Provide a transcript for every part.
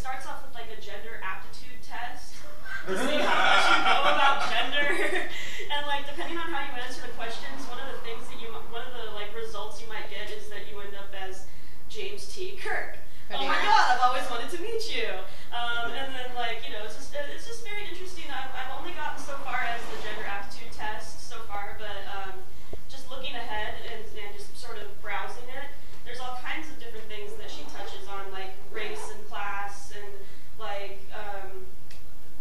starts off with like a gender aptitude test to see how much you know about gender. And like depending on how you answer the questions, one of the like results you might get is that you end up as James T. Kirk. Oh my God, I've always wanted to meet you. And then like, you know, it's just very interesting. I've only gotten so far as the gender aptitude test so far, but just looking ahead and just sort of browsing it, there's all kinds of different things that she touches on, like race and class and like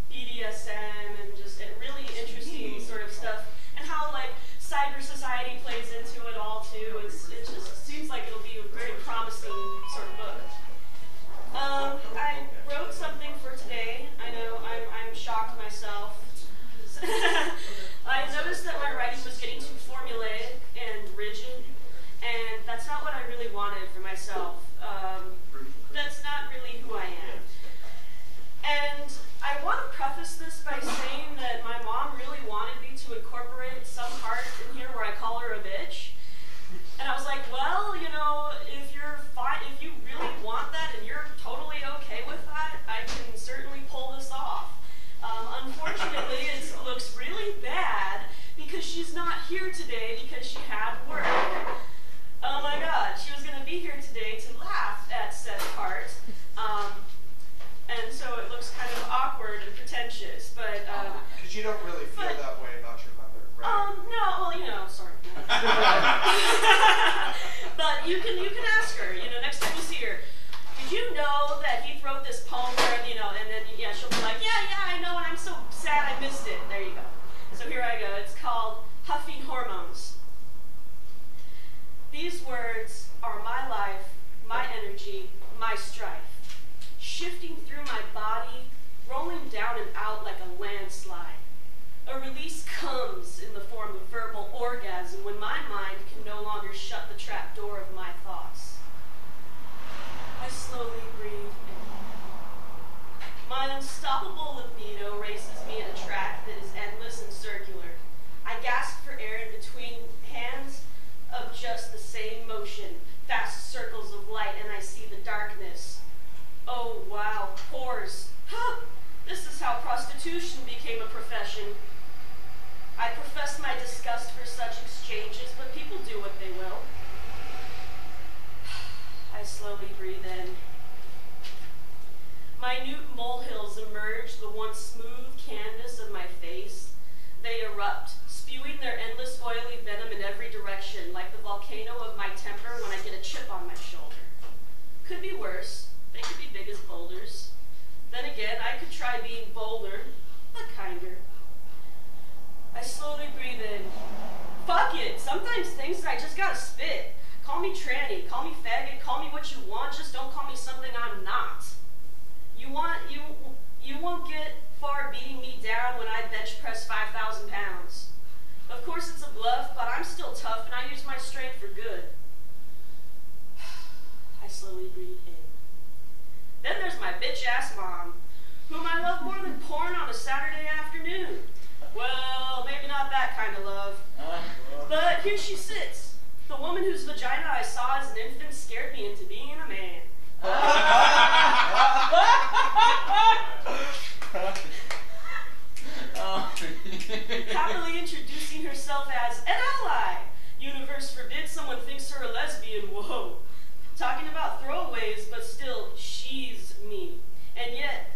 BDSM and just really interesting sort of stuff, and how like cyber society plays into it all too. It just seems like it'll be a very promising sort of book. I wrote something for today. I know I'm shocked myself. I noticed that my writing was getting too formulaic and rigid, and that's not what I really wanted for myself. That's not really who I am. And I want to preface this by saying that my mom really wanted me to incorporate some part in here where I call her a bitch. And I was like, well, you know, if you really want that and you're totally okay with that, I can certainly pull this off. Unfortunately, it looks really bad because she's not here today because she had work. Oh my God, she was going to be here today to laugh at said part. And so it looks kind of awkward and pretentious, but... Because you don't really feel that way about your mother, right? No, well, you know, sorry. But you can ask her, you know, next time you see her, did you know that Heath wrote this poem where, you know, and then, yeah, she'll be like, yeah, I know, and I'm so sad I missed it. There you go. So here I go. It's called Huffing Hormones. These words are my life, my energy, my strife. Shifting through my body, rolling down and out like a landslide. A release comes in the form of verbal orgasm when my mind can no longer shut the trap door of my thoughts. I slowly breathe in. My unstoppable libido races me at a track that is endless and circular. I gasp for air in between hands of just the same motion, fast circles of light, and I see the darkness. Oh, wow, pores. Huh, this is how prostitution became a profession. I profess my disgust for such exchanges, but people do what they will. I slowly breathe in. Minute molehills emerge the once smooth canvas of my face. They erupt, spewing their endless oily venom in every direction, like the volcano of my temper when I get a chip on my shoulder. Could be worse. They could be big as boulders. Then again, I could try being bolder, but kinder. I slowly breathe in. Fuck it! Sometimes things I just gotta spit. Call me tranny, call me faggot, call me what you want, just don't call me something I'm not. You won't get far beating me down when I bench press 5,000 pounds. Of course it's a bluff, but I'm still tough and I use my strength for good. I slowly breathe in. Then there's my bitch-ass mom, whom I love more than porn on a Saturday afternoon. Well, maybe not that kind of love. But here she sits, the woman whose vagina I saw as an infant scared me into being a man. Happily introducing herself as an ally. Universe forbid someone thinks her a lesbian, whoa. Talking about throwaways, but still, she's me. And yet,